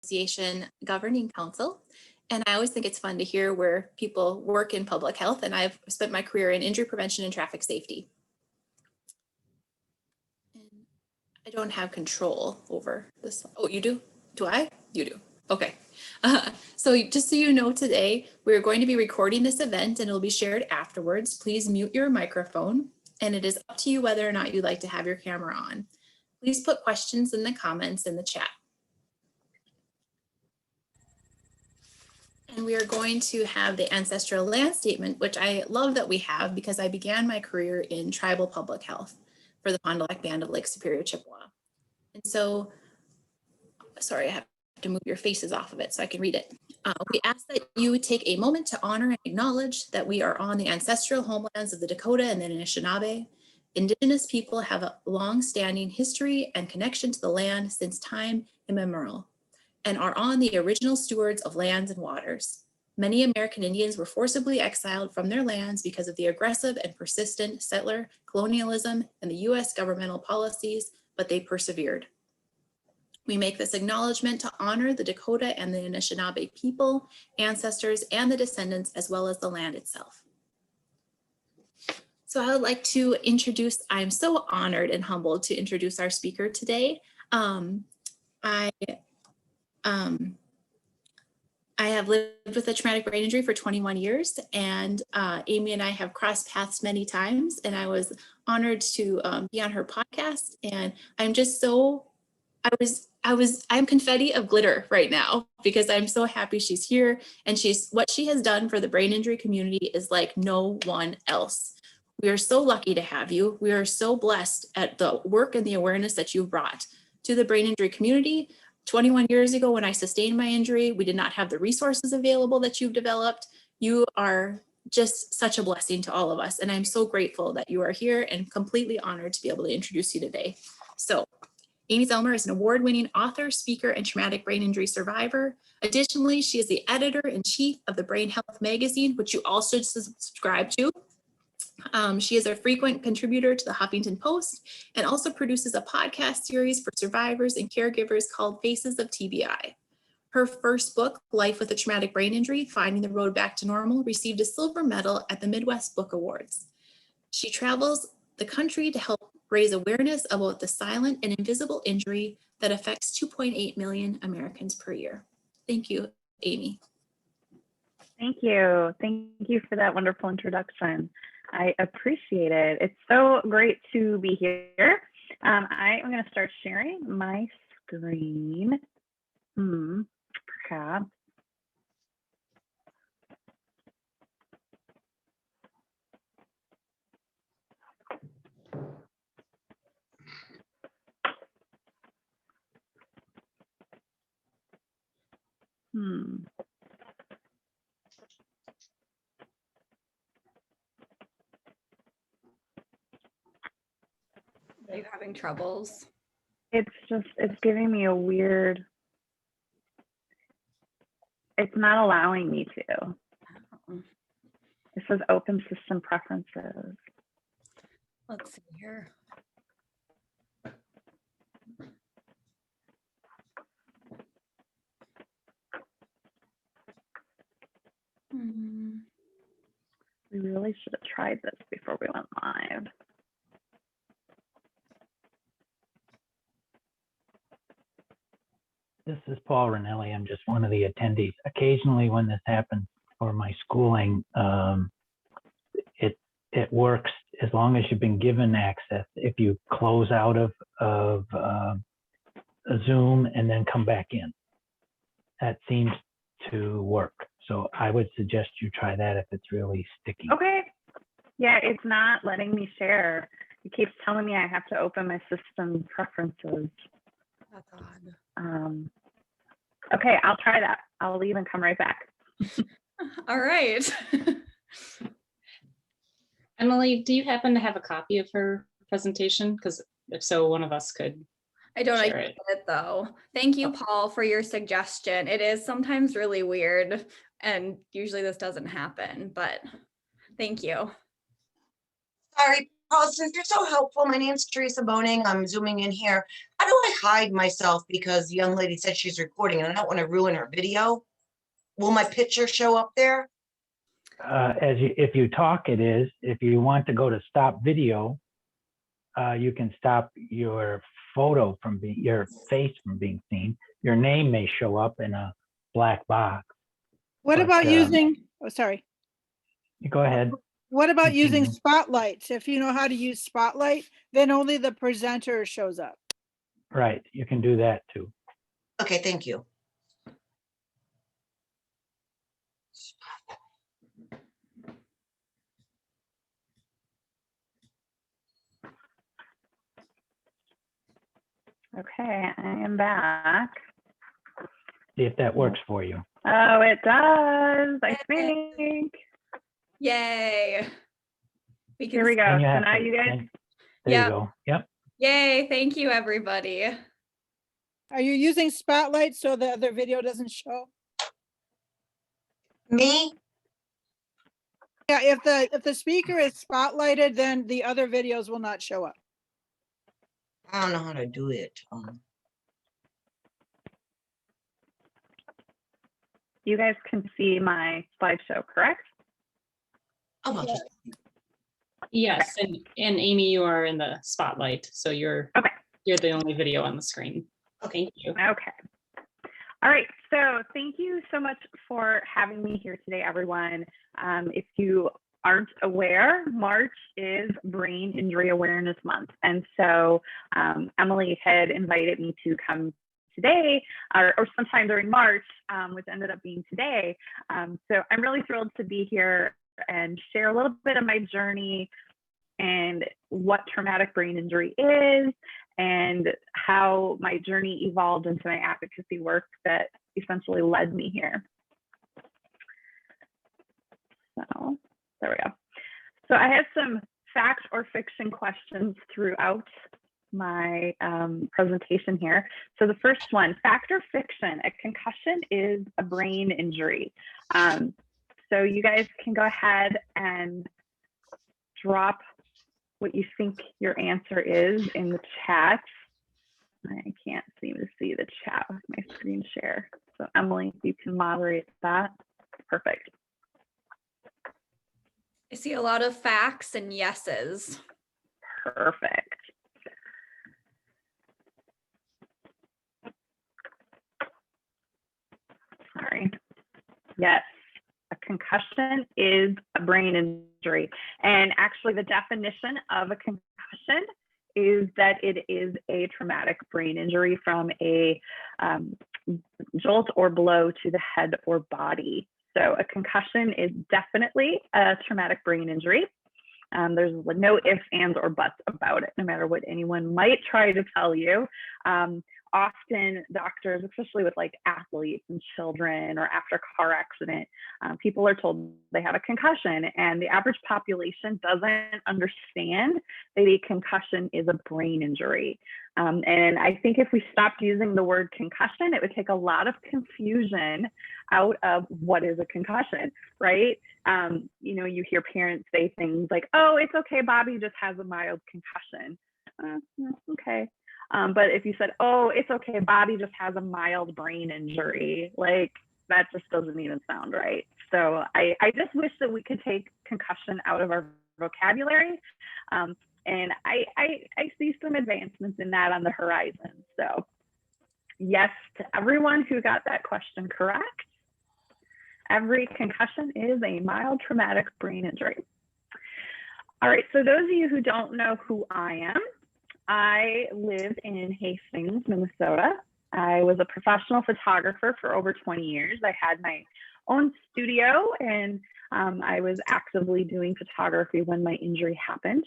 Association Governing Council. And I always think it's fun to hear where people work in public health. And I've spent my career in injury prevention and traffic safety. And I don't have control over this. Oh, you do? Do I? You do. Okay. So just so you know, today we're going to be recording this event and it'll be shared afterwards. Please mute your microphone, and it is up to you whether or not you'd like to have your camera on. Please put questions in the comments in the chat. And we are going to have the ancestral land statement, which I love that we have because I began my career in tribal public health for the Fond du Lac Band of Lake Superior, Chippewa. And so, sorry, I have to move your faces off of it so I can read it. We ask that you take a moment to honor and acknowledge that we are on the ancestral homelands of the Dakota and the Anishinaabe. Indigenous people have a long-standing history and connection to the land since time immemorial, and are on the original stewards of lands and waters. Many American Indians were forcibly exiled from their lands because of the aggressive and persistent settler colonialism and the US governmental policies, but they persevered. We make this acknowledgement to honor the Dakota and the Anishinaabe people, ancestors, and the descendants, as well as the land itself. So I would like to introduce, I'm so honored and humbled to introduce our speaker today. I have lived with a traumatic brain injury for 21 years, and Amy and I have crossed paths many times, and I was honored to be on her podcast. And I'm just so, I'm confetti of glitter right now because I'm so happy she's here, and what she has done for the brain injury community is like no one else. We are so lucky to have you. We are so blessed at the work and the awareness that you've brought to the brain injury community. 21 years ago, when I sustained my injury, we did not have the resources available that you've developed. You are just such a blessing to all of us. And I'm so grateful that you are here and completely honored to be able to introduce you today. So Amy Zellmer is an award-winning author, speaker, and traumatic brain injury survivor. Additionally, she is the editor-in-chief of the Brain Health magazine, which you also subscribe to. She is a frequent contributor to the Huffington Post and also produces a podcast series for survivors and caregivers called Faces of TBI. Her first book, Life with a Traumatic Brain Injury, Finding the Road Back to Normal, received a silver medal at the Midwest Book Awards. She travels the country to help raise awareness about the silent and invisible injury that affects 2.8 million Americans per year. Thank you, Amy. Thank you. Thank you for that wonderful introduction. I appreciate it. It's so great to be here. I am going to start sharing my screen. Perhaps. Are you having troubles? It's giving me a weird, it's not allowing me to. It says open system preferences. Let's see here. We really should have tried this before we went live. This is Paul Ranelli. I'm just one of the attendees. Occasionally when this happens for my schooling, it works as long as you've been given access. If you close out of a Zoom and then come back in, that seems to work. So I would suggest you try that if it's really sticky. Okay. Yeah, it's not letting me share. It keeps telling me I have to open my system preferences. That's odd. Okay, I'll try that. I'll leave and come right back. All right. Emily, do you happen to have a copy of her presentation? Because if so, one of us could. I don't share get it though. Thank you, Paul, for your suggestion. It is sometimes really weird, and usually this doesn't happen, but thank you. Sorry, Oh, since you're so helpful, my name's Teresa Boning. I'm zooming in here. How do I hide myself because the young lady said she's recording and I don't want to ruin her video? Will my picture show up there? If you talk, it is. If you want to go to stop video, you can stop your your face from being seen. Your name may show up in a black box. What But, about using, oh, sorry. You go ahead. What about using Continue. spotlights? If you know how to use spotlight, then only the presenter shows up. Right, you can do that too. Okay, thank you. Okay, I am back. See if that works for you. Oh, it does, I think. Yay. Here we go. And So have now to- you guys, and there Yep. you go. Yep. Yay. Thank you, everybody. Are you using spotlight so the other video doesn't show? Me? Yeah, if the speaker is spotlighted, then the other videos will not show up. I don't know how to do it. you guys can see my slideshow, correct? I'll just, Yes, and Amy, you are in the spotlight, so you're Okay. you're the only video on the screen. Thank you. Okay. All right. So thank you so much for having me here today, everyone. If you aren't aware, March is Brain Injury Awareness Month. And so Emily had invited me to come today or sometime during March, which ended up being today. So I'm really thrilled to be here and share a little bit of my journey and what traumatic brain injury is and how my journey evolved into my advocacy work that essentially led me here. So there we go. So I have some fact or fiction questions throughout my presentation here. So the first one, fact or fiction, a concussion is a brain injury. So you guys can go ahead and drop what you think your answer is in the chat. I can't seem to see the chat with my screen share. So Emily, you can moderate that. Perfect. I see a lot of facts and yeses. Perfect. Sorry. Yes, a concussion is a brain injury. And actually the definition of a concussion is that it is a traumatic brain injury from a jolt or blow to the head or body. So a concussion is definitely a traumatic brain injury. There's no ifs, ands, or buts about it, no matter what anyone might try to tell you. Often doctors, especially with like athletes and children or after a car accident, people are told they have a concussion, and the average population doesn't understand that a concussion is a brain injury. And I think if we stopped using the word concussion, it would take a lot of confusion out of what is a concussion, right? You know, you hear parents say things like, oh, it's okay, Bobby just has a mild concussion. Okay. But if you said, oh, it's okay, Bobby just has a mild brain injury, like that just doesn't even sound right. So I just wish that we could take concussion out of our vocabulary. And I see some advancements in that on the horizon. So yes to everyone who got that question correct. Every concussion is a mild traumatic brain injury. All right, so those of you who don't know who I am, I live in Hastings, Minnesota. I was a professional photographer for over 20 years. I had my own studio and I was actively doing photography when my injury happened.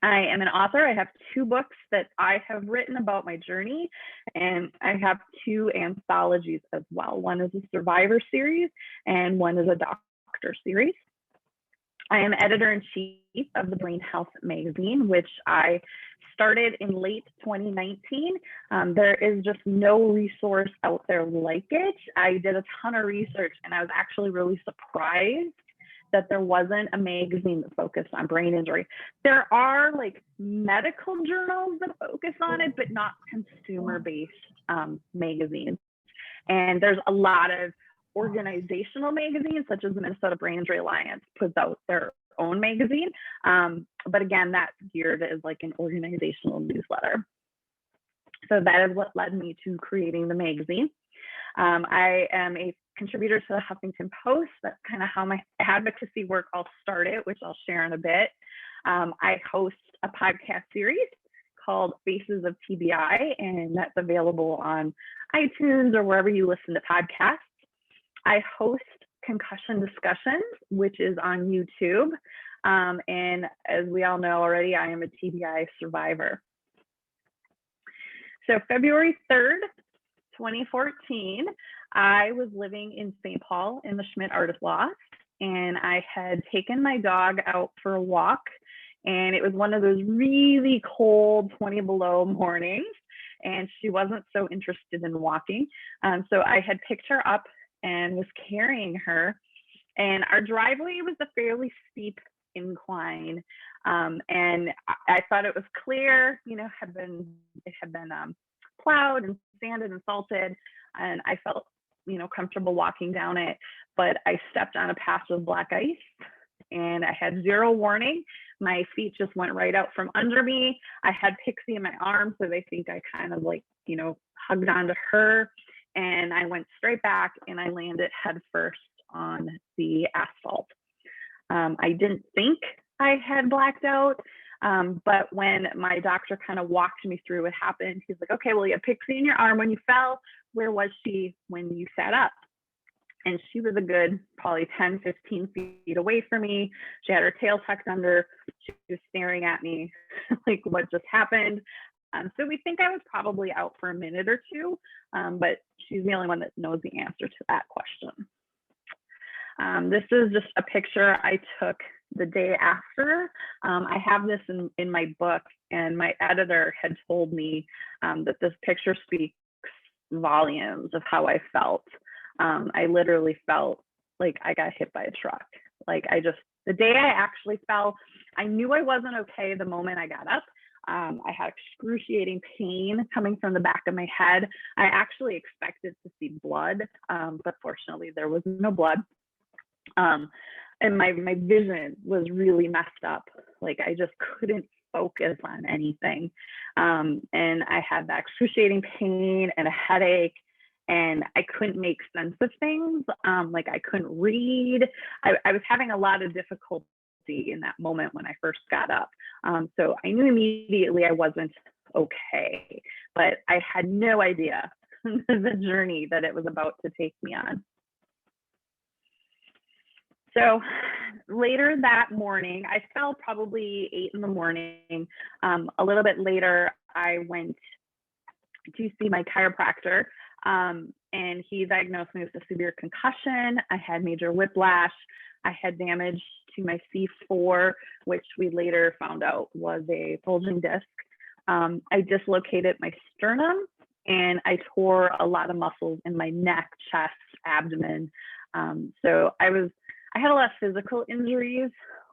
I am an author. I have 2 books that I have written about my journey, and I have 2 anthologies as well. One is a survivor series and one is a doctor series. I am editor-in-chief of the Brain Health magazine, which I started in late 2019. There is just no resource out there like it. I did a ton of research and I was actually really surprised that there wasn't a magazine that focused on brain injury. There are like medical journals that focus on it, but not consumer-based magazines. And there's a lot of organizational magazines, such as the Minnesota Brain Injury Alliance puts out their own magazine. But again, that's geared as like an organizational newsletter. So that is what led me to creating the magazine. I am a contributor to the Huffington Post. That's kind of how my advocacy work all started, which I'll share in a bit. I host a podcast series called Faces of TBI, and that's available on iTunes or wherever you listen to podcasts. I host Concussion Discussions, which is on YouTube. And as we all know already, I am a TBI survivor. So February 3rd, 2014, I was living in St. Paul in the Schmidt Artist Loft, and I had taken my dog out for a walk, and it was one of those really cold 20 below mornings, and she wasn't so interested in walking. So I had picked her up and was carrying her, and our driveway was a fairly steep incline, and I thought it was clear, you know, it had been plowed and sanded and salted, and I felt, you know, comfortable walking down it. But I stepped on a patch of black ice, and I had zero warning. My feet just went right out from under me. I had Pixie in my arms, so they think I kind of like, you know, hugged onto her, and I went straight back and I landed head first on the asphalt. I didn't think I had blacked out, but when my doctor kind of walked me through what happened, he's like, okay, well, you had Pixie in your arm when you fell. Where was she when you sat up? And she was a good probably 10, 15 feet away from me. She had her tail tucked under. She was staring at me like, what just happened? So we think I was probably out for a minute or two, but she's the only one that knows the answer to that question. This is just a picture I took the day after. I have this in my book, and my editor had told me that this picture speaks volumes of how I felt. I literally felt like I got hit by a truck. Like the day I actually fell, I knew I wasn't okay the moment I got up. I had excruciating pain coming from the back of my head. I actually expected to see blood, but fortunately there was no blood. And my vision was really messed up. Like I just couldn't focus on anything. And I had that excruciating pain and a headache, and I couldn't make sense of things. Like I couldn't read. I was having a lot of difficulty in that moment when I first got up. So I knew immediately I wasn't okay, but I had no idea the journey that it was about to take me on. So later that morning, I fell probably 8 in the morning. A little bit later, I went to see my chiropractor, and he diagnosed me with a severe concussion. I had major whiplash. I had damage to my C4, which we later found out was a bulging disc. I dislocated my sternum, and I tore a lot of muscles in my neck, chest, abdomen. So I had a lot of physical injuries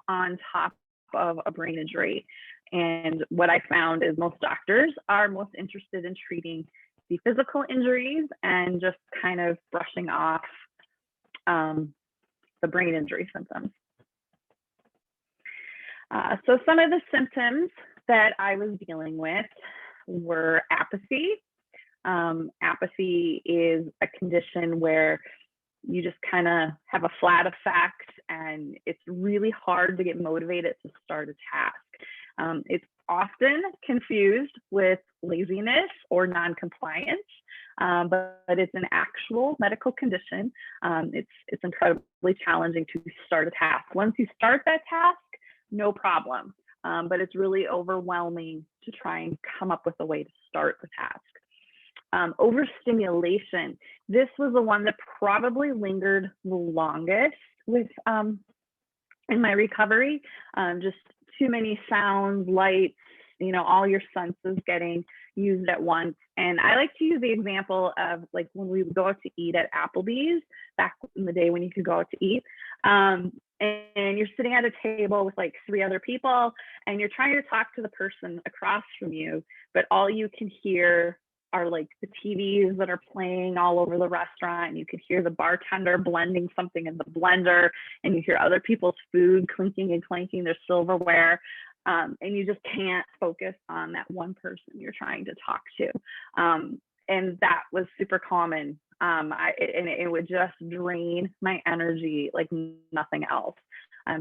on top of a brain injury. And what I found is most doctors are most interested in treating the physical injuries and just kind of brushing off the brain injury symptoms. So some of the symptoms that I was dealing with were apathy. Apathy is a condition where you just kind of have a flat effect, and it's really hard to get motivated to start a task. It's often confused with laziness or non-compliance, but it's an actual medical condition. It's incredibly challenging to start a task. Once you start that task, no problem, but it's really overwhelming to try and come up with a way to start the task. Overstimulation. This was the one that probably lingered the longest with in my recovery. Just too many sounds, lights, you know, all your senses getting used at once. And I like to use the example of like when we would go out to eat at Applebee's back in the day when you could go out to eat. and you're sitting at a table with like 3 other people, and you're trying to talk to the person across from you, but all you can hear are like the TVs that are playing all over the restaurant, and you can hear the bartender blending something in the blender, and you hear other people's food clinking and clanking their silverware, and you just can't focus on that one person you're trying to talk to. And that was super common. It would just drain my energy like nothing else.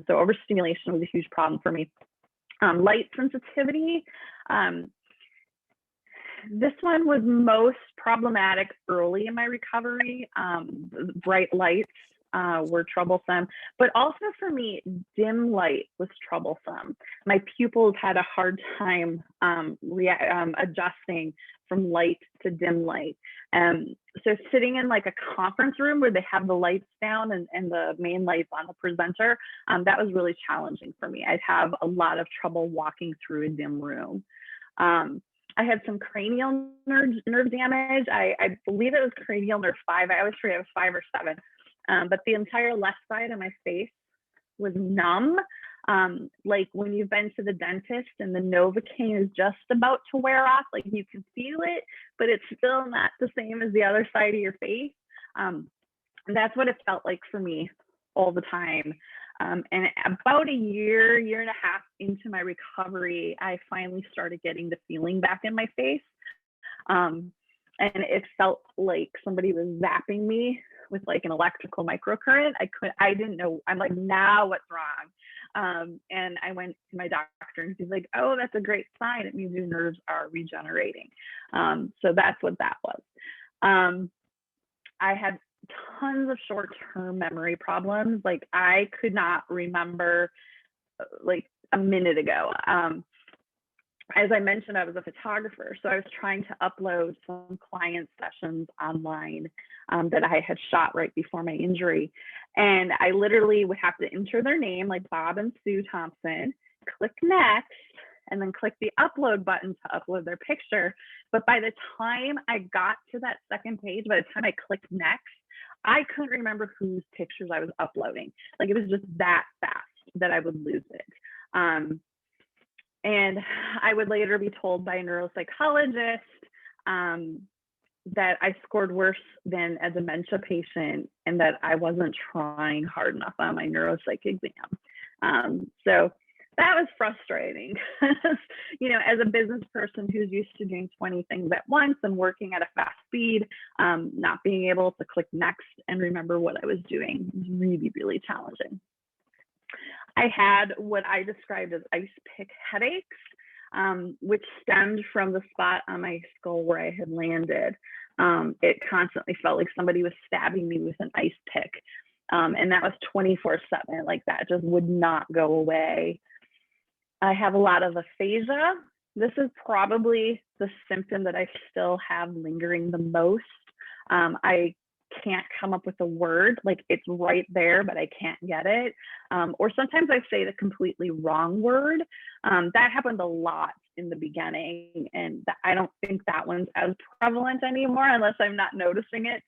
So overstimulation was a huge problem for me. Light sensitivity. This one was most problematic early in my recovery. Bright lights were troublesome, but also for me, dim light was troublesome. My pupils had a hard time adjusting from light to dim light. So sitting in like a conference room where they have the lights down and the main lights on the presenter, that was really challenging for me. I'd have a lot of trouble walking through a dim room. I had some cranial nerve damage. I believe it was cranial nerve 5. I always forget it was 5 or 7. But the entire left side of my face was numb. Like when you've been to the dentist and the Novocaine is just about to wear off, like you can feel it, but it's still not the same as the other side of your face. And that's what it felt like for me all the time. And about a year and a half into my recovery, I finally started getting the feeling back in my face. And it felt like somebody was zapping me with like an electrical microcurrent. I didn't know. I'm like, now what's wrong? And I went to my doctor and he's like, oh, that's a great sign. It means your nerves are regenerating. So that's what that was. I had tons of short-term memory problems. Like I could not remember like a minute ago. As I mentioned, I was a photographer, so I was trying to upload some client sessions online that I had shot right before my injury. And I literally would have to enter their name, like Bob and Sue Thompson, click next, and then click the upload button to upload their picture. But by the time I got to that second page, by the time I clicked next, I couldn't remember whose pictures I was uploading. Like it was just that fast that I would lose it. And I would later be told by a neuropsychologist that I scored worse than a dementia patient and that I wasn't trying hard enough on my neuropsych exam. So that was frustrating. You know, as a business person who's used to doing 20 things at once and working at a fast speed, not being able to click next and remember what I was doing was really, really challenging. I had what I described as ice pick headaches, which stemmed from the spot on my skull where I had landed. It constantly felt like somebody was stabbing me with an ice pick. And that was 24/7, like that just would not go away. I have a lot of aphasia. This is probably the symptom that I still have lingering the most. I can't come up with a word, like it's right there, but I can't get it. Or sometimes I say the completely wrong word. That happened a lot in the beginning, and I don't think that one's as prevalent anymore unless I'm not noticing it.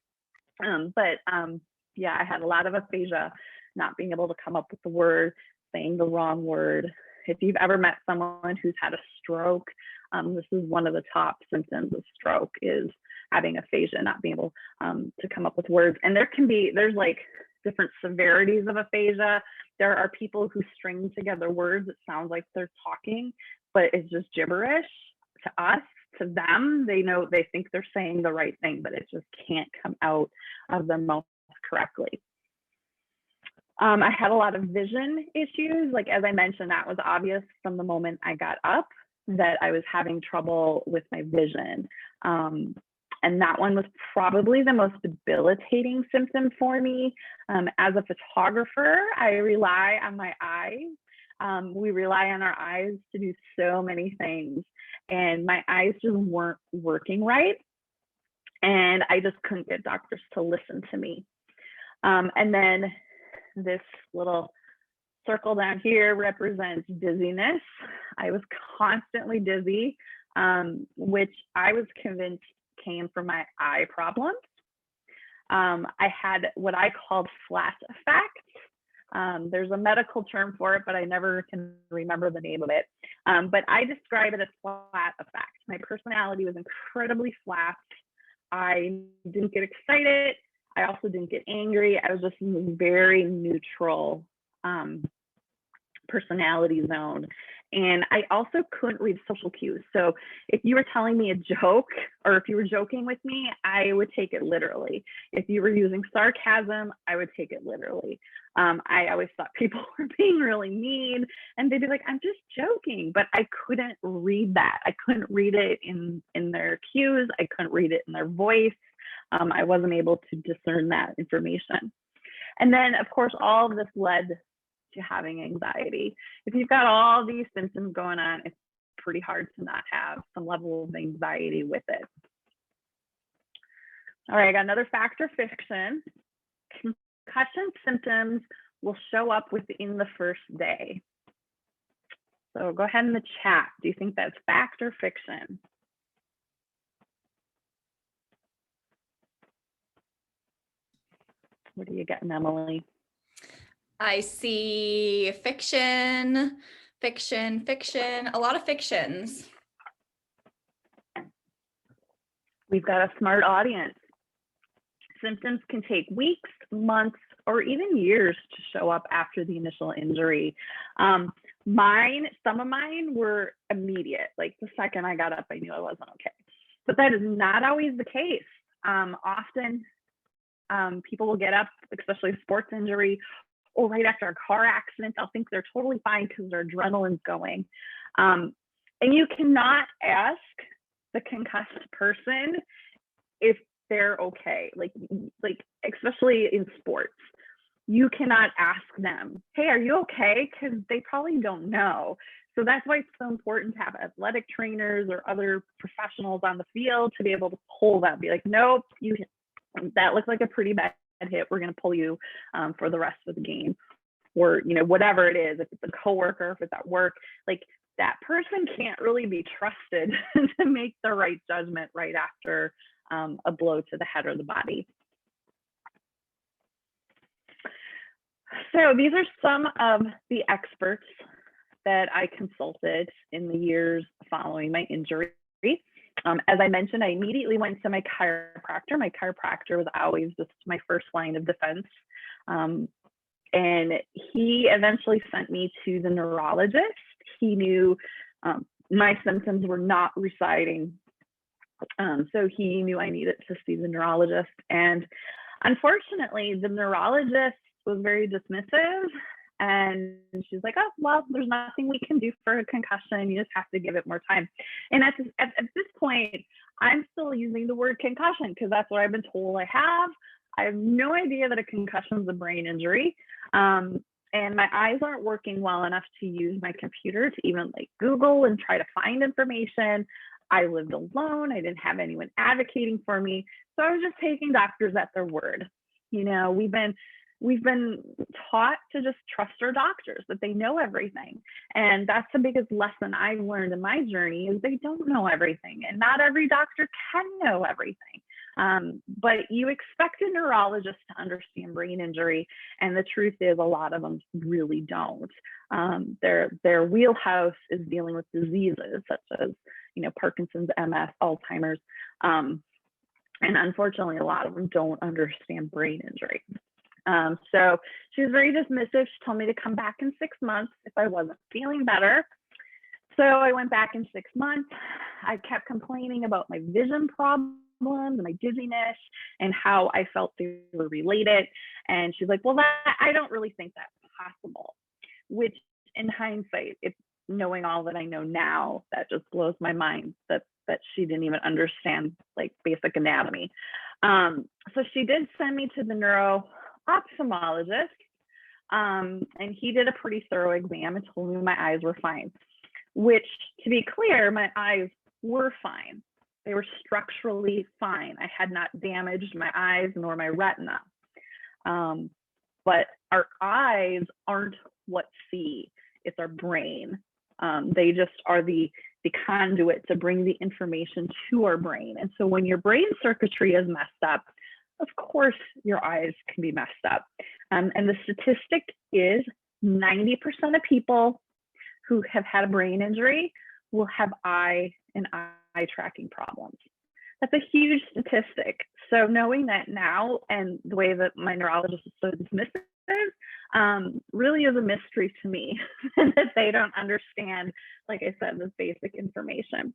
Yeah, I had a lot of aphasia, not being able to come up with the word, saying the wrong word. If you've ever met someone who's had a stroke, this is one of the top symptoms of stroke is having aphasia, not being able to come up with words. And there's like different severities of aphasia. There are people who string together words that sound like they're talking, but it's just gibberish to us. To them, they think they're saying the right thing, but it just can't come out of their mouth correctly. I had a lot of vision issues. Like, as I mentioned, that was obvious from the moment I got up that I was having trouble with my vision. And that one was probably the most debilitating symptom for me. As a photographer, I rely on my eyes. We rely on our eyes to do so many things. And my eyes just weren't working right. And I just couldn't get doctors to listen to me. And then this little circle down here represents dizziness. I was constantly dizzy, which I was convinced came from my eye problems. I had what I called flat effect, There's a medical term for it, but I never can remember the name of it. But I describe it as flat affect. My personality was incredibly flat. I didn't get excited. I also didn't get angry. I was just in this very neutral personality zone. And I also couldn't read social cues. So if you were telling me a joke, or if you were joking with me, I would take it literally. If you were using sarcasm, I would take it literally. I always thought people were being really mean, and they'd be like, I'm just joking. But I couldn't read that. I couldn't read it in their cues. I couldn't read it in their voice. I wasn't able to discern that information. And then, of course, all of this led to having anxiety. If you've got all these symptoms going on, it's pretty hard to not have some level of anxiety with it. All right, I got another fact or fiction. Concussion symptoms will show up within the first day. So go ahead in the chat. Do you think that's fact or fiction? What are you getting, Emily? I see fiction, a lot of fictions. We've got a smart audience. Symptoms can take weeks, months, or even years to show up after the initial injury. Some of mine were immediate. Like the second I got up, I knew I wasn't okay. But that is not always the case. Often people will get up, especially a sports injury, or right after a car accident, they'll think they're totally fine because their adrenaline's going. And you cannot ask the concussed person if they're okay, like especially in sports. You cannot ask them, hey, are you okay? Because they probably don't know. So that's why it's so important to have athletic trainers or other professionals on the field to be able to pull them, be like, nope, that looks like a pretty bad hit. We're going to pull you for the rest of the game, or whatever it is. If it's a coworker, if it's at work, like that person can't really be trusted to make the right judgment right after a blow to the head or the body. So these are some of the experts that I consulted in the years following my injury. As I mentioned, I immediately went to my chiropractor. My chiropractor was always just my first line of defense. And he eventually sent me to the neurologist. He knew my symptoms were not residing. So he knew I needed to see the neurologist. And unfortunately, the neurologist was very dismissive. And she's like, oh, well, there's nothing we can do for a concussion. You just have to give it more time. And at this point, I'm still using the word concussion because that's what I've been told I have. I have no idea that a concussion is a brain injury. And my eyes aren't working well enough to use my computer to even Google and try to find information. I lived alone. I didn't have anyone advocating for me. So I was just taking doctors at their word. We've been taught to just trust our doctors, that they know everything. And that's the biggest lesson I've learned in my journey, is they don't know everything, and not every doctor can know everything. But you expect a neurologist to understand brain injury, and the truth is a lot of them really don't. Their wheelhouse is dealing with diseases such as Parkinson's, MS, Alzheimer's. And unfortunately, a lot of them don't understand brain injury. So she was very dismissive. She told me to come back in 6 months if I wasn't feeling better. So I went back in 6 months. I kept complaining about my vision problems and my dizziness and how I felt they were related. And she's like, well, I don't really think that's possible, which in hindsight, it's knowing all that I know now, that just blows my mind that she didn't even understand basic anatomy. So she did send me to the neuro-ophthalmologist, and he did a pretty thorough exam and told me my eyes were fine, which, to be clear, my eyes were fine. They were structurally fine. I had not damaged my eyes nor my retina. But our eyes aren't what see, it's our brain. They just are the conduit to bring the information to our brain. And so when your brain circuitry is messed up, of course your eyes can be messed up. And the statistic is 90% of people who have had a brain injury will have eye and eye tracking problems. That's a huge statistic. So knowing that now, and the way that my neurologist is so dismissive, really is a mystery to me that they don't understand, like I said, this basic information.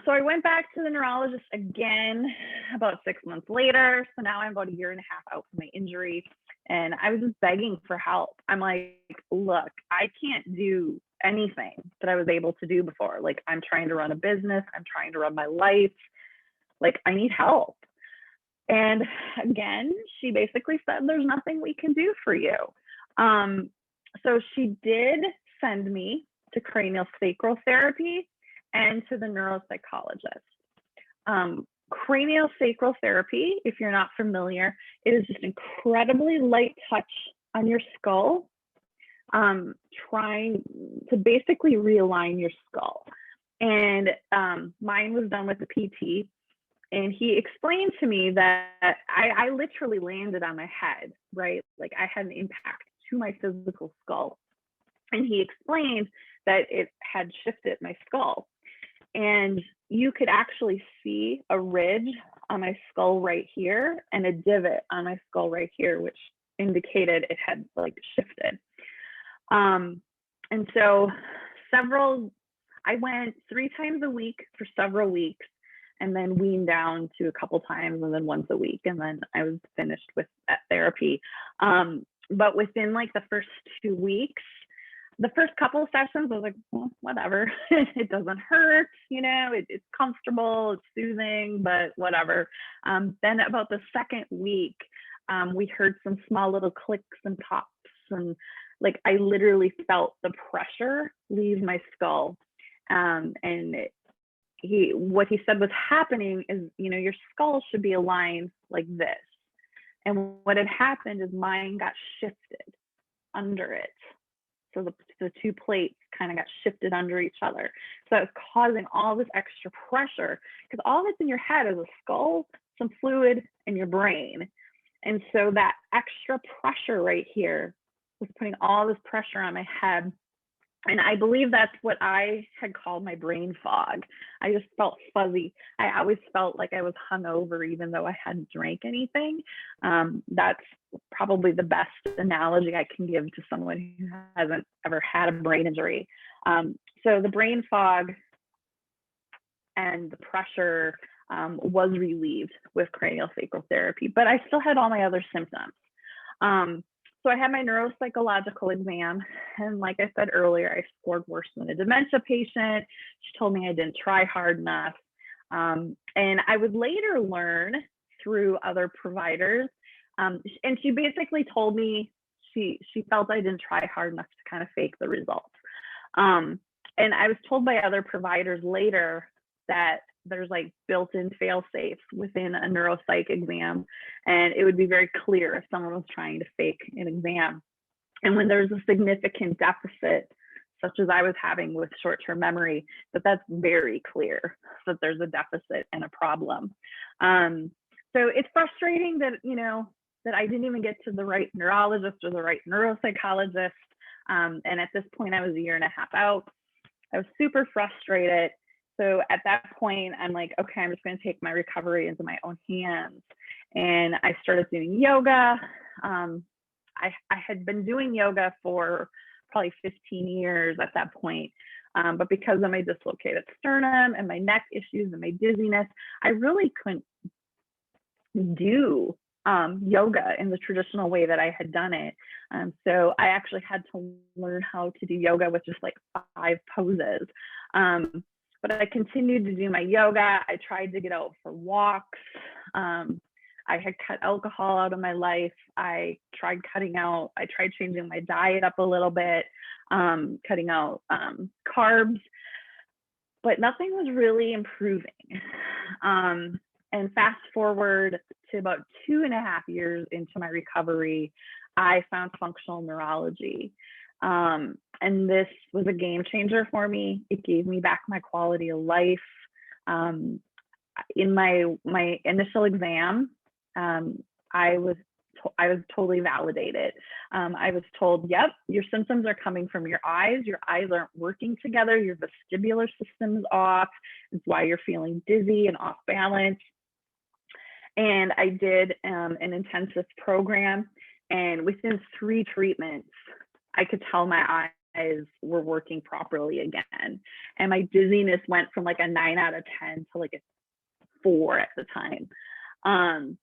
So I went back to the neurologist again about 6 months later. So now I'm about 1.5 years out from my injury, and I was just begging for help. I'm like, look, I can't do anything that I was able to do before. Like, I'm trying to run a business, I'm trying to run my life. Like, I need help. And again, she basically said, there's nothing we can do for you. So she did send me to Craniosacral Therapy and to the neuropsychologist. Craniosacral Therapy, if you're not familiar, it is just incredibly light touch on your skull, trying to basically realign your skull. And mine was done with the PT. And he explained to me that I literally landed on my head, right? Like, I had an impact to my physical skull. And he explained that it had shifted my skull. And you could actually see a ridge on my skull right here and a divot on my skull right here, which indicated it had like shifted. And so I went 3 times a week for several weeks, and then weaned down to a couple times and then once a week. And then I was finished with that therapy. But within like the first 2 weeks, the first couple of sessions, I was like, well, whatever. It doesn't hurt, you know, it's comfortable, it's soothing, but whatever. Then about the second week, we heard some small little clicks and pops, and like I literally felt the pressure leave my skull. And what he said was happening is, you know, your skull should be aligned like this. And what had happened is mine got shifted under it. So the 2 plates kind of got shifted under each other. So it was causing all this extra pressure, because all that's in your head is a skull, some fluid, and your brain. And so that extra pressure right here was putting all this pressure on my head. And I believe that's what I had called my brain fog. I just felt fuzzy. I always felt like I was hungover, even though I hadn't drank anything. That's probably the best analogy I can give to someone who hasn't ever had a brain injury. So the brain fog and the pressure was relieved with craniosacral therapy, but I still had all my other symptoms. So I had my neuropsychological exam, and like I said earlier, I scored worse than a dementia patient. She told me I didn't try hard enough. And I would later learn through other providers, and she basically told me she felt I didn't try hard enough to kind of fake the results. And I was told by other providers later that there's like built-in fail-safes within a neuropsych exam, and it would be very clear if someone was trying to fake an exam. And when there's a significant deficit, such as I was having with short-term memory, that's very clear that there's a deficit and a problem. So it's frustrating that, you know, that I didn't even get to the right neurologist or the right neuropsychologist. And at this point, I was 1.5 years out. I was super frustrated. So at that point, I'm like, okay, I'm just going to take my recovery into my own hands. And I started doing yoga. I had been doing yoga for probably 15 years at that point. But because of my dislocated sternum and my neck issues and my dizziness, I really couldn't do yoga in the traditional way that I had done it. So I actually had to learn how to do yoga with just like 5 poses. But I continued to do my yoga. I tried to get out for walks. I had cut alcohol out of my life. I tried changing my diet up a little bit, cutting out carbs, but nothing was really improving. And fast forward to about 2.5 years into my recovery, I found functional neurology. And this was a game changer for me. It gave me back my quality of life. in my initial exam, I was totally validated. I was told, yep, your symptoms are coming from your eyes. Your eyes aren't working together. Your vestibular system is off. It's why you're feeling dizzy and off balance. And I did an intensive program, and within 3 treatments, I could tell my eyes were working properly again. And my dizziness went from like a 9 out of 10 to like a 4 at the time. And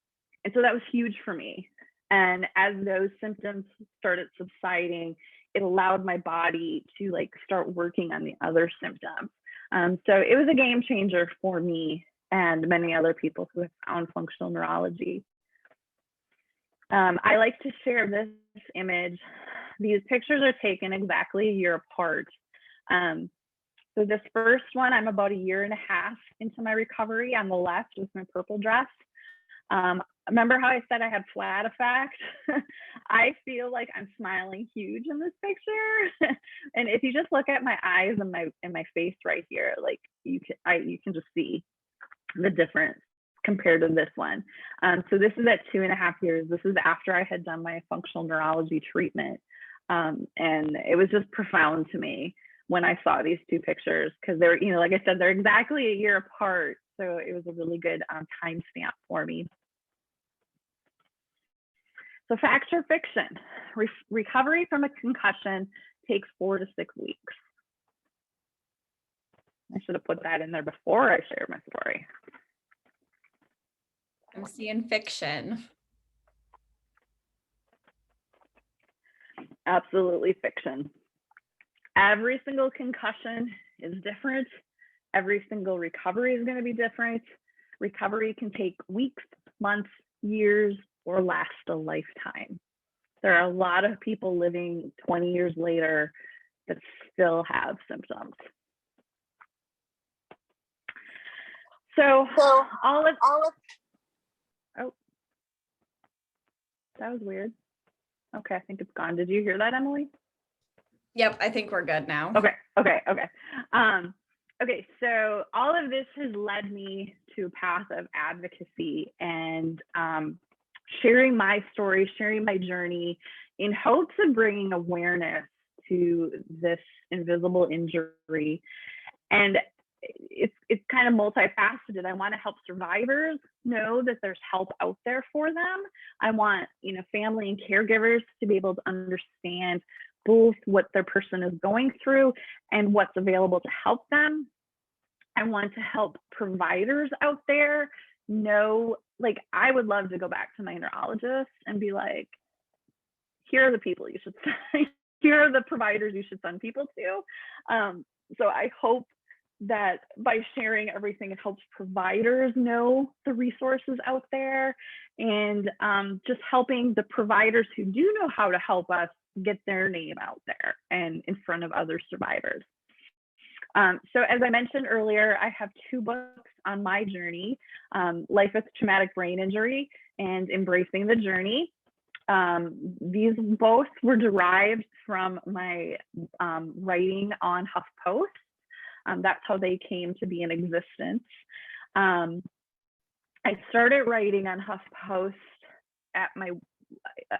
so that was huge for me. And as those symptoms started subsiding, it allowed my body to like start working on the other symptoms. So it was a game changer for me and many other people who have found functional neurology. I like to share this image. These pictures are taken exactly a year apart. So this first one, I'm about 1.5 years into my recovery on the left with my purple dress. Remember how I said I had flat effect? I feel like I'm smiling huge in this picture. And if you just look at my eyes and my face right here, like you can just see the difference compared to this one. So this is at 2.5 years. This is after I had done my functional neurology treatment. And it was just profound to me when I saw these 2 pictures, because they're, like I said, they're exactly 1 year apart. So it was a really good time stamp for me. So fact or fiction, recovery from a concussion takes 4 to 6 weeks. I should have put that in there before I shared my story. I'm seeing fiction. Absolutely fiction. Every single concussion is different. Every single recovery is going to be different. Recovery can take weeks, months, years, or last a lifetime. There are a lot of people living 20 years later that still have symptoms. So all of oh, that was weird. Okay, I think it's gone. Did you hear that, Emily? Yep, I think we're good now. Okay. Okay, so all of this has led me to a path of advocacy and sharing my story, sharing my journey in hopes of bringing awareness to this invisible injury. And it's kind of multifaceted. I want to help survivors know that there's help out there for them. I want, family and caregivers to be able to understand both what their person is going through and what's available to help them. I want to help providers out there know, like, I would love to go back to my neurologist and be like, here are the people you should send, here are the providers you should send people to. So I hope that by sharing everything, it helps providers know the resources out there, and just helping the providers who do know how to help us get their name out there and in front of other survivors. So as I mentioned earlier, I have 2 books on my journey, Life with Traumatic Brain Injury and Embracing the Journey. These both were derived from my writing on HuffPost. That's how they came to be in existence. I started writing on HuffPost at my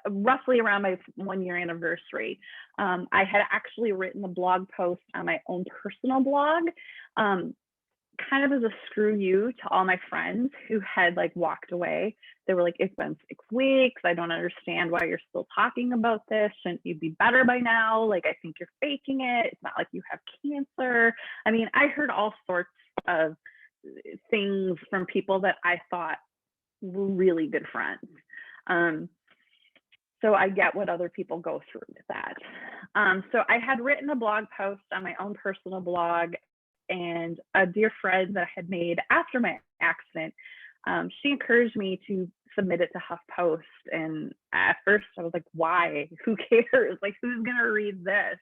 roughly around my 1-year anniversary. I had actually written a blog post on my own personal blog, kind of as a screw you to all my friends who had like walked away. They were like, it's been 6 weeks. I don't understand why you're still talking about this. Shouldn't you be better by now? Like, I think you're faking it. It's not like you have cancer. I mean, I heard all sorts of things from people that I thought were really good friends. So I get what other people go through with that. So I had written a blog post on my own personal blog, and a dear friend that I had made after my accident, she encouraged me to submit it to HuffPost. And at first I was like, why? Who cares? Like, who's gonna read this?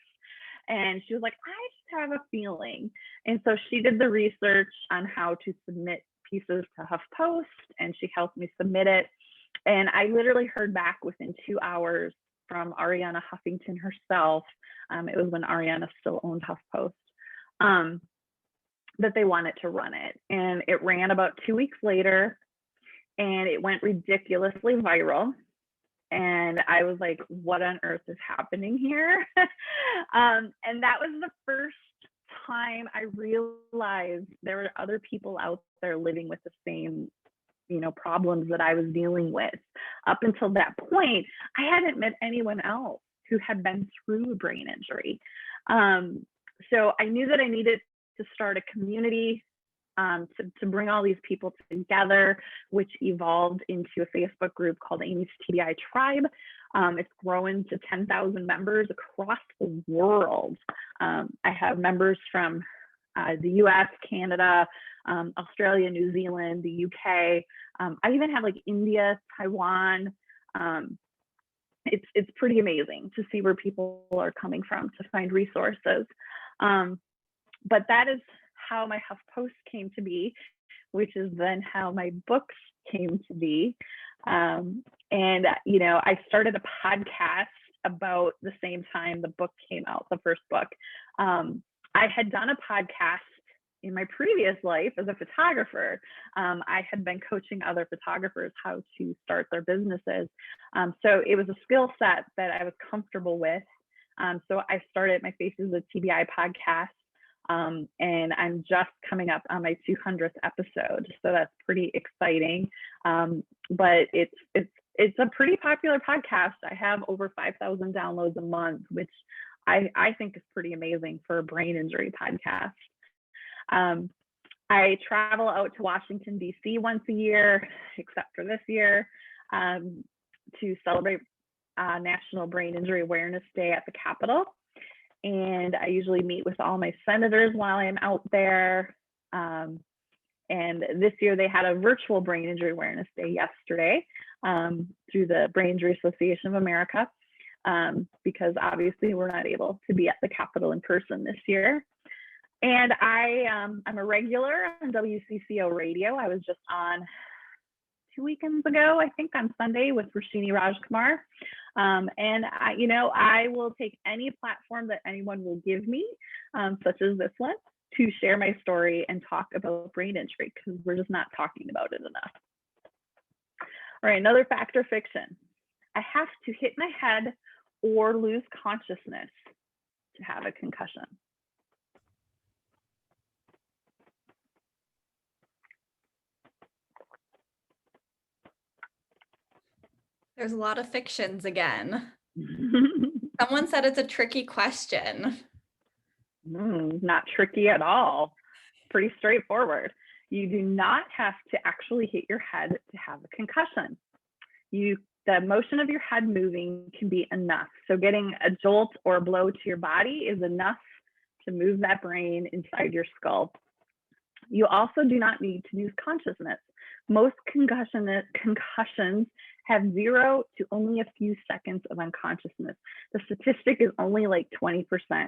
And she was like, I just have a feeling. And so she did the research on how to submit pieces to HuffPost, and she helped me submit it. And I literally heard back within 2 hours from Ariana Huffington herself. It was when Ariana still owned HuffPost. that they wanted to run it. And it ran about 2 weeks later, and it went ridiculously viral. And I was like, what on earth is happening here? And that was the first time I realized there were other people out there living with the same, problems that I was dealing with. Up until that point, I hadn't met anyone else who had been through a brain injury. So I knew that I needed to start a community to bring all these people together, which evolved into a Facebook group called Amy's Tbi Tribe. It's grown to 10,000 members across the world. I have members from the US, Canada, Australia, New Zealand, the UK. I even have like India, Taiwan. It's pretty amazing to see where people are coming from to find resources. But that is how my HuffPost came to be, which is then how my books came to be. I started a podcast about the same time the book came out, the first book. I had done a podcast in my previous life as a photographer. I had been coaching other photographers how to start their businesses. So it was a skill set that I was comfortable with. So I started My Faces of Tbi podcast. And I'm just coming up on my 200th episode, so that's pretty exciting. But it's a pretty popular podcast. I have over 5,000 downloads a month, which I think is pretty amazing for a brain injury podcast. I travel out to Washington, D.C. once a year, except for this year, to celebrate National Brain Injury Awareness Day at the Capitol. And I usually meet with all my senators while I'm out there. And this year they had a virtual Brain Injury Awareness Day yesterday through the Brain Injury Association of America, because obviously we're not able to be at the Capitol in person this year. And I'm a regular on WCCO radio. I was just on 2 weekends ago, I think on Sunday, with Rashini Rajkumar. And I will take any platform that anyone will give me, such as this one, to share my story and talk about brain injury, because we're just not talking about it enough. All right, another fact or fiction. I have to hit my head or lose consciousness to have a concussion. There's a lot of fictions again. Someone said it's a tricky question. Not tricky at all. Pretty straightforward. You do not have to actually hit your head to have a concussion. The motion of your head moving can be enough. So getting a jolt or a blow to your body is enough to move that brain inside your skull. You also do not need to lose consciousness. Most concussions have 0 to only a few seconds of unconsciousness. The statistic is only like 20%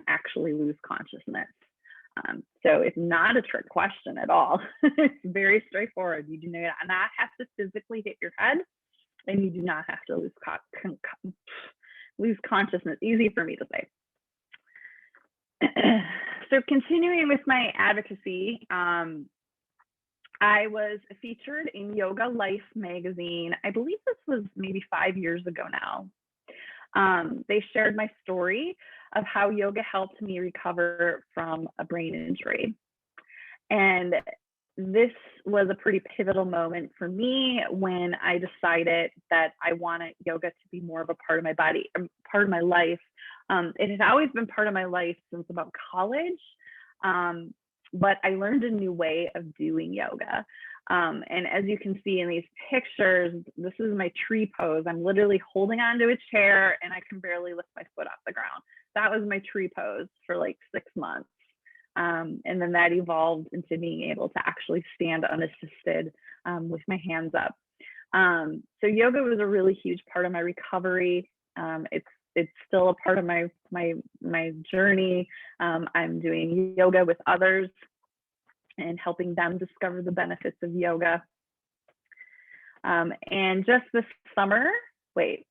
actually lose consciousness. So it's not a trick question at all. It's very straightforward. You do not have to physically hit your head, and you do not have to lose consciousness. Easy for me to say. So continuing with my advocacy, I was featured in Yoga Life magazine. I believe this was maybe 5 years ago now. They shared my story of how yoga helped me recover from a brain injury. And this was a pretty pivotal moment for me when I decided that I wanted yoga to be more of a part of my body, part of my life. It had always been part of my life since about college. But I learned a new way of doing yoga. And as you can see in these pictures, this is my tree pose. I'm literally holding onto a chair and I can barely lift my foot off the ground. That was my tree pose for like 6 months. And then that evolved into being able to actually stand unassisted with my hands up. So yoga was a really huge part of my recovery. It's still a part of my journey. I'm doing yoga with others and helping them discover the benefits of yoga. And just this summer, wait,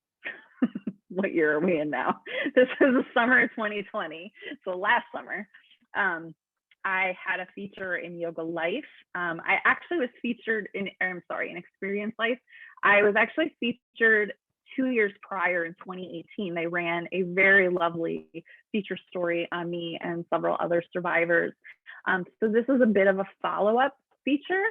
what year are we in now? This is the summer of 2020. So last summer, I had a feature in Yoga Life. I actually was featured in Experience Life. I was actually featured 2 years prior in 2018. They ran a very lovely feature story on me and several other survivors. So this is a bit of a follow-up feature,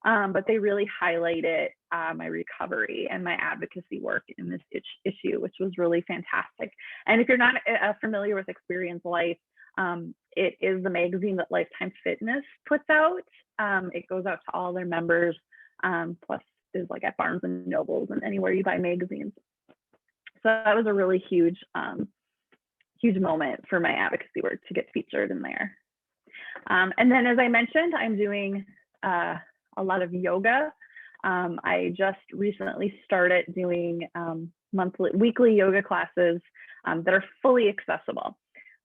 but they really highlighted my recovery and my advocacy work in this issue, which was really fantastic. And if you're not familiar with Experience Life, it is the magazine that Lifetime Fitness puts out. It goes out to all their members, plus is like at Barnes and Nobles and anywhere you buy magazines. So that was a really huge, huge moment for my advocacy work to get featured in there. And then, as I mentioned, I'm doing a lot of yoga. I just recently started doing weekly yoga classes that are fully accessible.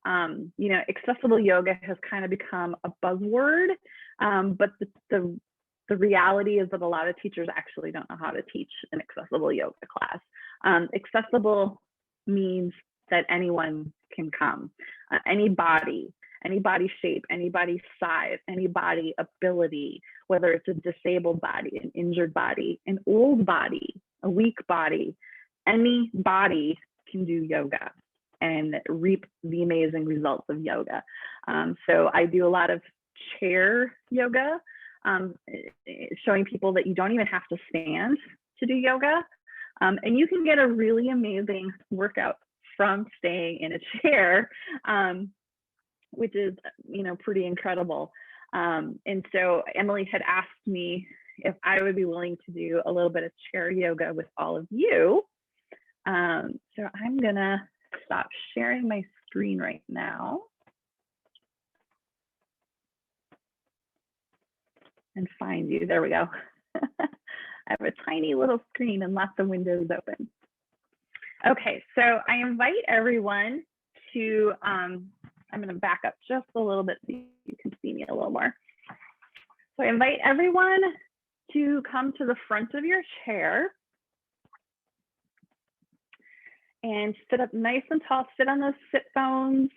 Accessible yoga has kind of become a buzzword, but the reality is that a lot of teachers actually don't know how to teach an accessible yoga class. Accessible means that anyone can come, any body shape, any body size, any body ability, whether it's a disabled body, an injured body, an old body, a weak body, any body can do yoga and reap the amazing results of yoga. So I do a lot of chair yoga, showing people that you don't even have to stand to do yoga. And you can get a really amazing workout from staying in a chair, which is, pretty incredible. And so Emily had asked me if I would be willing to do a little bit of chair yoga with all of you. So I'm gonna stop sharing my screen right now and find you. There we go. I have a tiny little screen and lots of windows open. Okay, so I invite everyone to, I'm gonna back up just a little bit so you can see me a little more. So I invite everyone to come to the front of your chair and sit up nice and tall. Sit on those sit bones.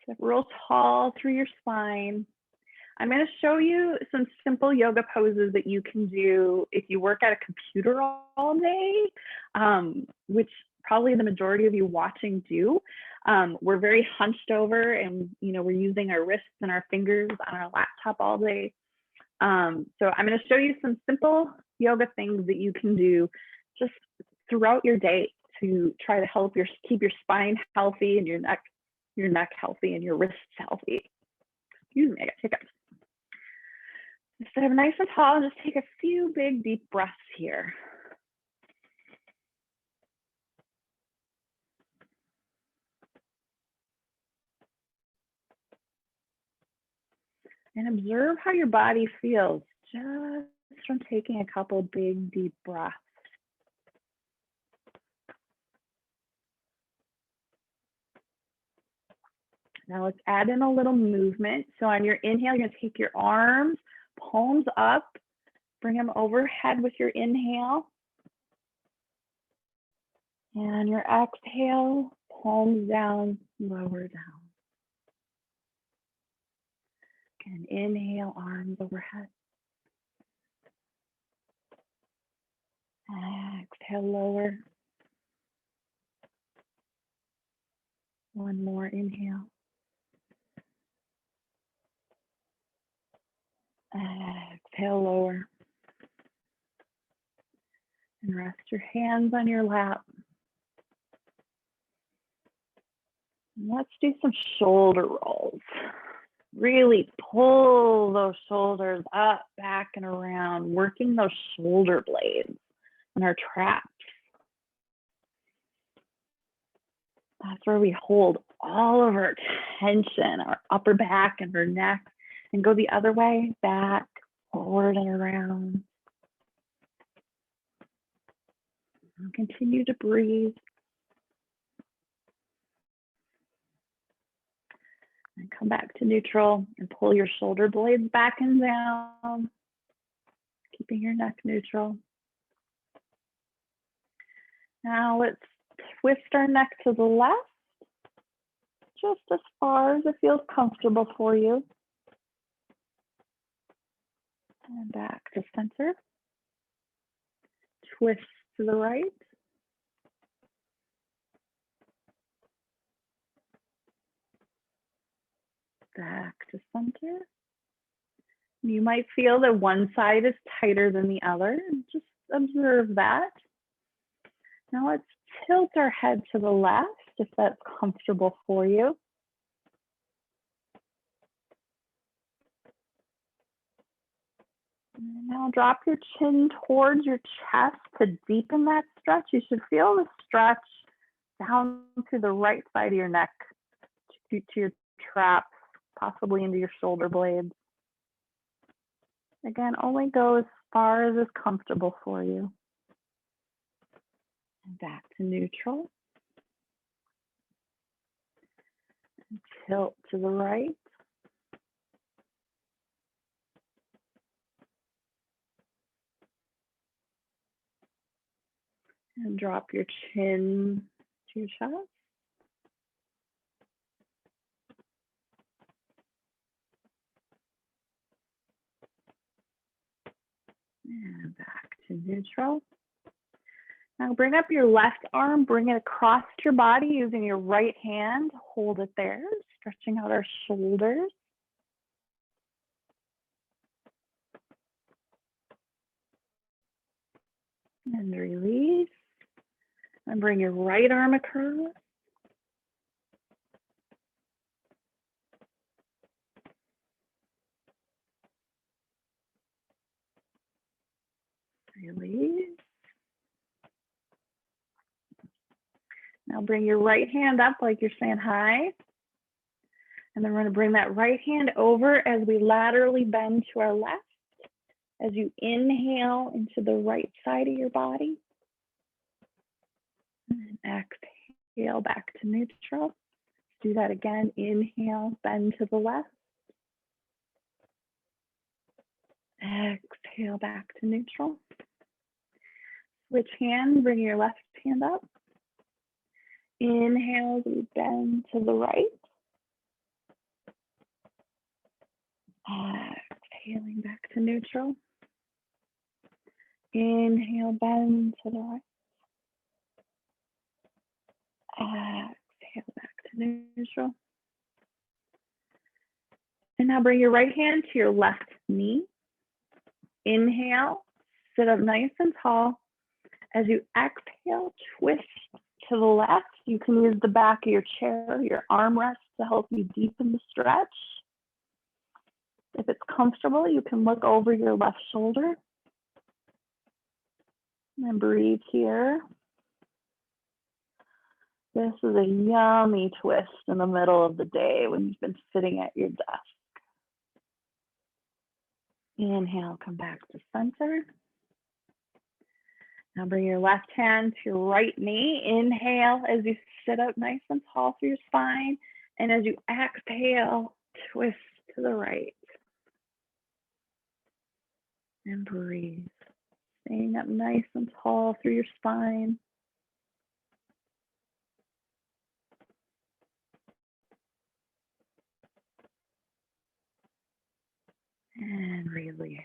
Sit real tall through your spine. I'm going to show you some simple yoga poses that you can do if you work at a computer all day, which probably the majority of you watching do. We're very hunched over and we're using our wrists and our fingers on our laptop all day. So I'm going to show you some simple yoga things that you can do just throughout your day to try to help keep your spine healthy and your neck healthy and your wrists healthy. Excuse me, I got hiccups. Sit up nice and tall and just take a few big deep breaths here. And observe how your body feels just from taking a couple big deep breaths. Now let's add in a little movement. So on your inhale, you're going to take your arms, palms up, bring them overhead with your inhale. And your exhale, palms down, lower down. Again, inhale, arms overhead. Exhale, lower. One more inhale. Exhale, lower. And rest your hands on your lap. And let's do some shoulder rolls. Really pull those shoulders up, back, and around, working those shoulder blades and our traps. That's where we hold all of our tension, our upper back and our neck, and go the other way, back, forward, and around. And continue to breathe. And come back to neutral and pull your shoulder blades back and down, keeping your neck neutral. Now let's twist our neck to the left just as far as it feels comfortable for you. And back to center. Twist to the right. Back to center. You might feel that one side is tighter than the other. Just observe that. Now let's tilt our head to the left if that's comfortable for you. And now drop your chin towards your chest to deepen that stretch. You should feel the stretch down to the right side of your neck, to your traps, possibly into your shoulder blades. Again, only go as far as is comfortable for you. And back to neutral. And tilt to the right. And drop your chin to your chest. And back to neutral. Now bring up your left arm, bring it across your body using your right hand. Hold it there, stretching out our shoulders. And release. And bring your right arm across. Release. Now bring your right hand up like you're saying hi. And then we're going to bring that right hand over as we laterally bend to our left. As you inhale into the right side of your body. And exhale back to neutral. Do that again. Inhale, bend to the left. Exhale back to neutral. Switch hand, bring your left hand up. Inhale, we bend to the right. Exhaling back to neutral. Inhale, bend to the right. Exhale back to neutral. And now bring your right hand to your left knee. Inhale, sit up nice and tall. As you exhale, twist to the left. You can use the back of your chair, your armrest to help you deepen the stretch. If it's comfortable, you can look over your left shoulder. And breathe here. This is a yummy twist in the middle of the day when you've been sitting at your desk. Inhale, come back to center. Now bring your left hand to your right knee. Inhale as you sit up nice and tall through your spine. And as you exhale, twist to the right. And breathe. Staying up nice and tall through your spine. And release.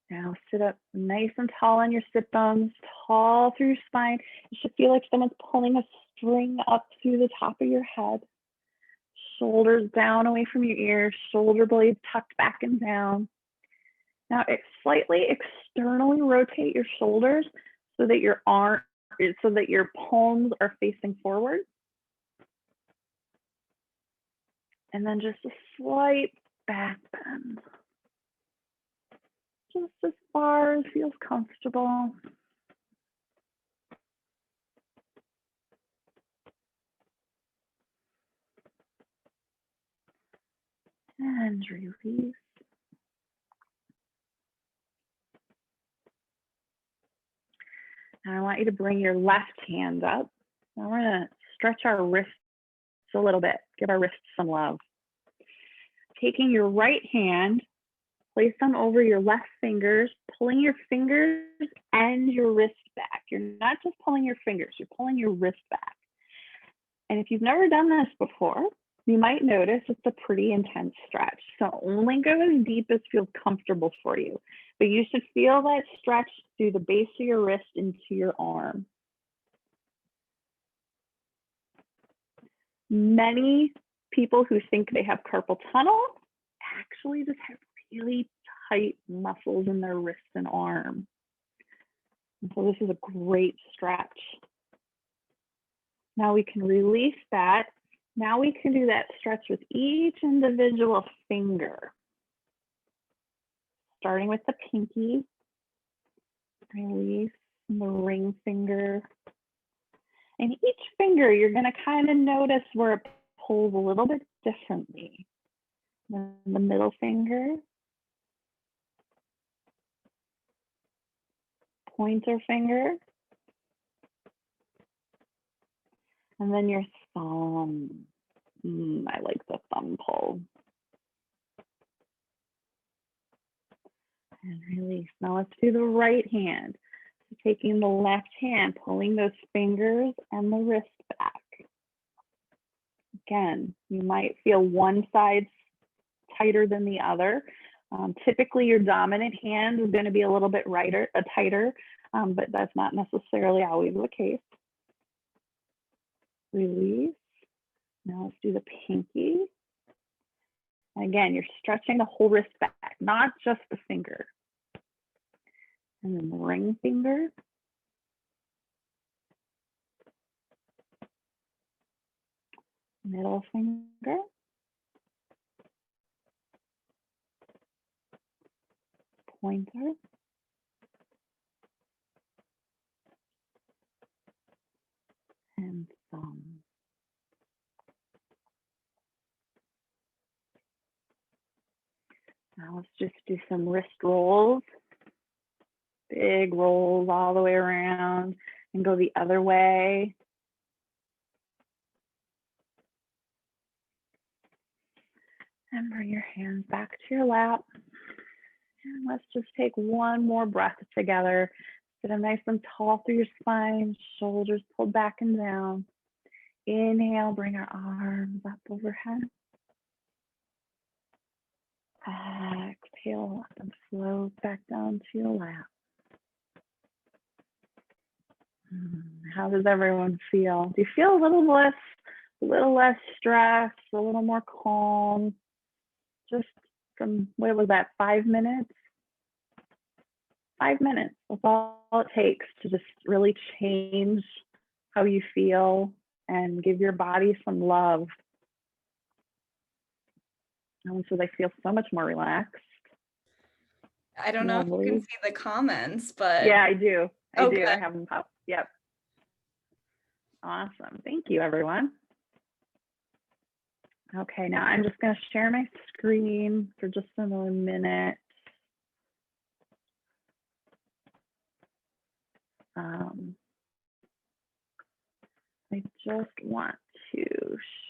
Now sit up nice and tall on your sit bones, tall through your spine. You should feel like someone's pulling a string up through the top of your head. Shoulders down away from your ears, shoulder blades tucked back and down. Now slightly externally rotate your shoulders so that your palms are facing forward. And then just a slight back bend. Just as far as feels comfortable. And release. Now I want you to bring your left hand up. Now we're going to stretch our wrists a little bit, give our wrists some love. Taking your right hand, place them over your left fingers, pulling your fingers and your wrist back. You're not just pulling your fingers, you're pulling your wrist back. And if you've never done this before, you might notice it's a pretty intense stretch. So only go as deep as feels comfortable for you. But you should feel that stretch through the base of your wrist into your arm. Many people who think they have carpal tunnel actually just have really tight muscles in their wrists and arm. And so this is a great stretch. Now we can release that. Now we can do that stretch with each individual finger. Starting with the pinky, release the ring finger. And each finger, you're going to kind of notice where it pulls a little bit differently. Then the middle finger, pointer finger, and then your thumb. I like the thumb pull. And release. Now let's do the right hand. So taking the left hand, pulling those fingers and the wrist back. Again, you might feel one side tighter than the other. Typically, your dominant hand is going to be a little bit tighter, but that's not necessarily always the case. Release. Now let's do the pinky. Again, you're stretching the whole wrist back, not just the finger. And then the ring finger. Middle finger. Pointer. And thumb. Now let's just do some wrist rolls. Big rolls all the way around and go the other way. And bring your hands back to your lap. And let's just take one more breath together. Sit up nice and tall through your spine, shoulders pulled back and down. Inhale, bring our arms up overhead. Exhale and float back down to your lap. How does everyone feel? Do you feel a little less stressed, a little more calm? Just from, what was that, 5 minutes? 5 minutes, that's all it takes to just really change how you feel and give your body some love. And so they feel so much more relaxed. I don't know if you can see the comments, but yeah, I do. I do. Okay. I have them up. Yep. Awesome. Thank you, everyone. Okay, now I'm just going to share my screen for just another minute. I just want to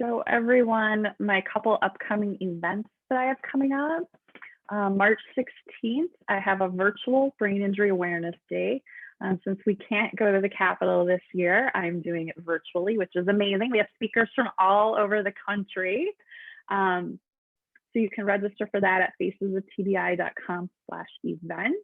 show everyone my couple upcoming events that I have coming up. March 16th, I have a virtual Brain Injury Awareness Day. Since we can't go to the Capitol this year, I'm doing it virtually, which is amazing. We have speakers from all over the country. So you can register for that at facesoftbi.com/event.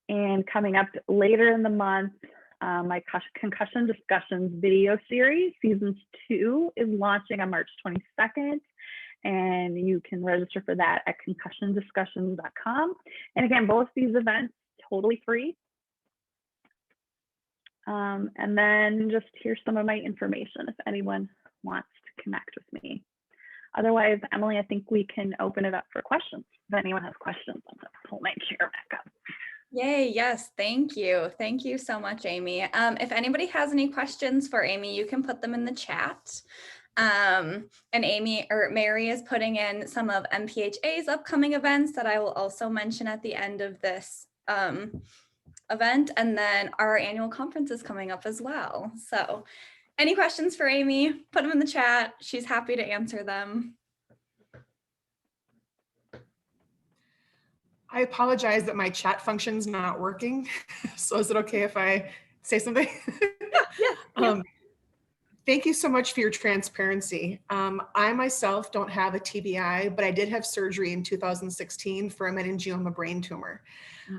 And coming up later in the month, my Concussion Discussions video series, season 2, is launching on March 22nd. And you can register for that at concussiondiscussions.com. And again, both these events totally free. And then just here's some of my information if anyone wants to connect with me. Otherwise, Emily, I think we can open it up for questions. If anyone has questions, I'm going to pull my chair back up. Yay, yes, thank you. Thank you so much, Amy. If anybody has any questions for Amy, you can put them in the chat. And Amy or Mary is putting in some of MPHA's upcoming events that I will also mention at the end of this event. And then our annual conference is coming up as well. So any questions for Amy, put them in the chat. She's happy to answer them. I apologize that my chat function's not working. So is it okay if I say something? Yeah. Thank you so much for your transparency. I myself don't have a TBI, but I did have surgery in 2016 for a meningioma brain tumor.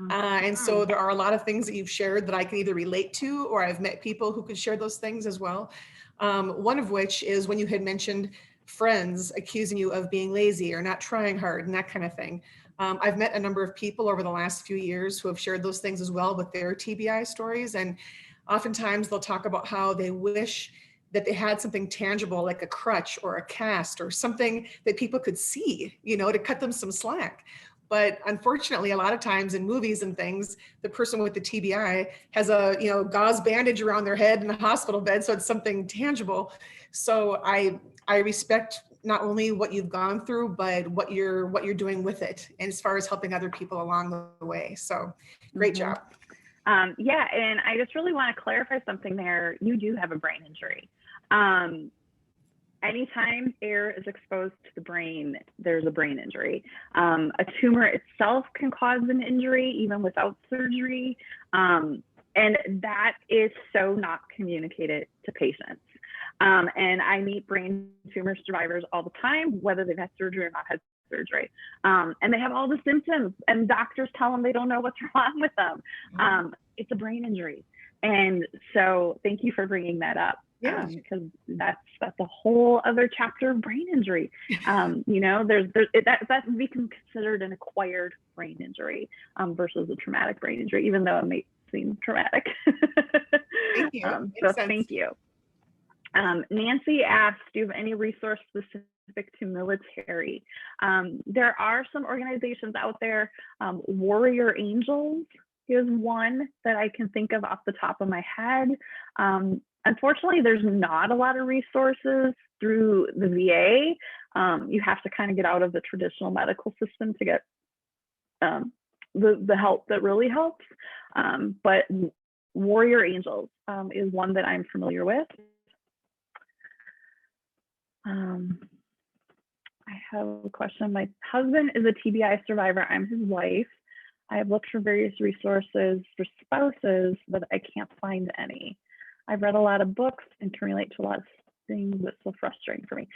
And so there are a lot of things that you've shared that I can either relate to, or I've met people who could share those things as well. One of which is when you had mentioned friends accusing you of being lazy or not trying hard and that kind of thing. I've met a number of people over the last few years who have shared those things as well with their TBI stories. And oftentimes they'll talk about how they wish that they had something tangible like a crutch or a cast or something that people could see, to cut them some slack. But unfortunately, a lot of times in movies and things, the person with the TBI has a gauze bandage around their head in a hospital bed, so it's something tangible. So I respect not only what you've gone through, but what you're doing with it, and as far as helping other people along the way. So great job. Yeah, and I just really want to clarify something there. You do have a brain injury. Anytime air is exposed to the brain, there's a brain injury. A tumor itself can cause an injury even without surgery. And that is so not communicated to patients. And I meet brain tumor survivors all the time, whether they've had surgery or not had surgery. And they have all the symptoms and doctors tell them they don't know what's wrong with them. It's a brain injury. And so thank you for bringing that up. Because that's a whole other chapter of brain injury. That would be considered an acquired brain injury versus a traumatic brain injury, even though it may seem traumatic. Thank you. So thank you. Nancy asked, do you have any resource specific to military? There are some organizations out there. Warrior Angels is one that I can think of off the top of my head. Unfortunately, there's not a lot of resources through the VA. You have to kind of get out of the traditional medical system to get the help that really helps. But Warrior Angels is one that I'm familiar with. I have a question. My husband is a TBI survivor. I'm his wife. I have looked for various resources for spouses, but I can't find any. I've read a lot of books and can relate to a lot of things, but it's so frustrating for me.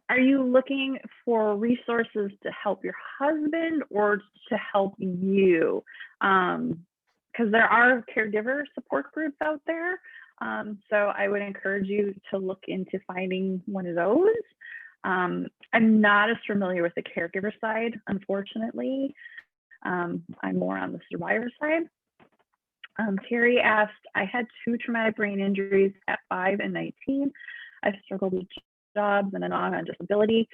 Are you looking for resources to help your husband or to help you? Because there are caregiver support groups out there. So I would encourage you to look into finding one of those. I'm not as familiar with the caregiver side, unfortunately. I'm more on the survivor side. Terry asked, I had 2 traumatic brain injuries at 5 and 19. I struggled with jobs and an on disability.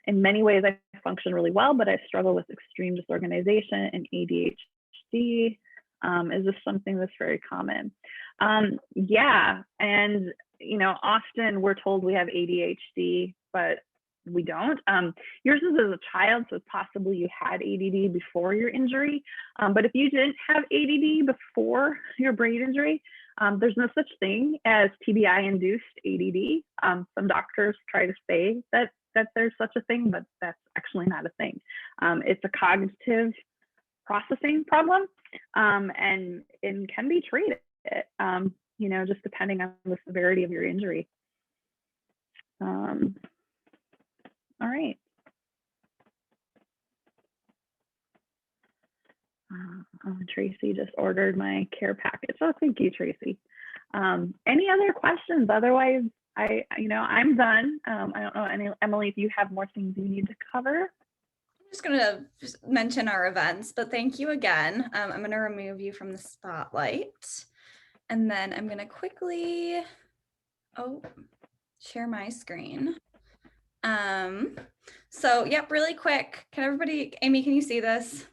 In many ways, I function really well, but I struggle with extreme disorganization and ADHD. Is this something that's very common? Yeah, and often we're told we have ADHD, but we don't. Yours is as a child, so possibly you had ADD before your injury. But if you didn't have ADD before your brain injury, there's no such thing as TBI-induced ADD. Some doctors try to say that there's such a thing, but that's actually not a thing. It's a cognitive processing problem, and it can be treated, just depending on the severity of your injury. All right. Tracy just ordered my care package. Oh, thank you, Tracy. Any other questions? Otherwise, I'm done. I don't know, Emily, if you have more things you need to cover. I'm just going to mention our events, but thank you again. I'm going to remove you from the spotlight, and then I'm going to quickly share my screen. So yep, really quick. Can everybody, Amy, can you see this?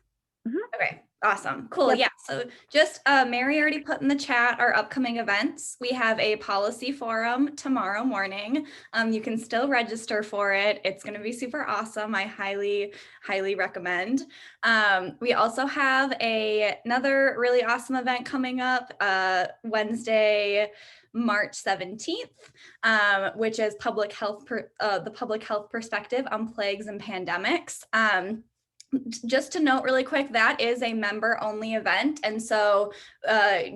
Mm-hmm. Okay, awesome. Cool. Yep. Yeah. So just Mary already put in the chat our upcoming events. We have a policy forum tomorrow morning. You can still register for it. It's going to be super awesome. I highly recommend. We also have another really awesome event coming up Wednesday, March 17th, which is the public health perspective on plagues and pandemics. just to note really quick, that is a member only event. And so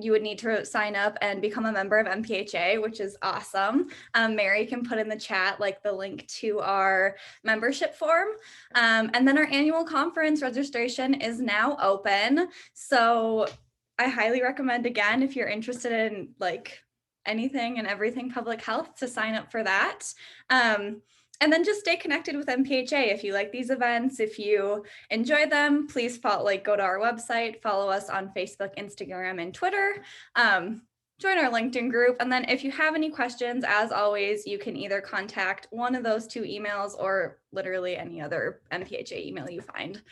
you would need to sign up and become a member of MPHA, which is awesome. Mary can put in the chat like the link to our membership form. And then our annual conference registration is now open. So I highly recommend, again, if you're interested in like anything and everything public health, to sign up for that. And then just stay connected with MPHA. If you like these events, if you enjoy them, please go to our website, follow us on Facebook, Instagram, and Twitter. Join our LinkedIn group. And then if you have any questions, as always, you can either contact one of those 2 emails or literally any other MPHA email you find.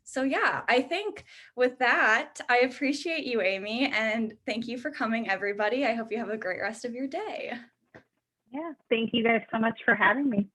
So yeah, I think with that, I appreciate you, Amy, and thank you for coming, everybody. I hope you have a great rest of your day. Yeah, thank you guys so much for having me.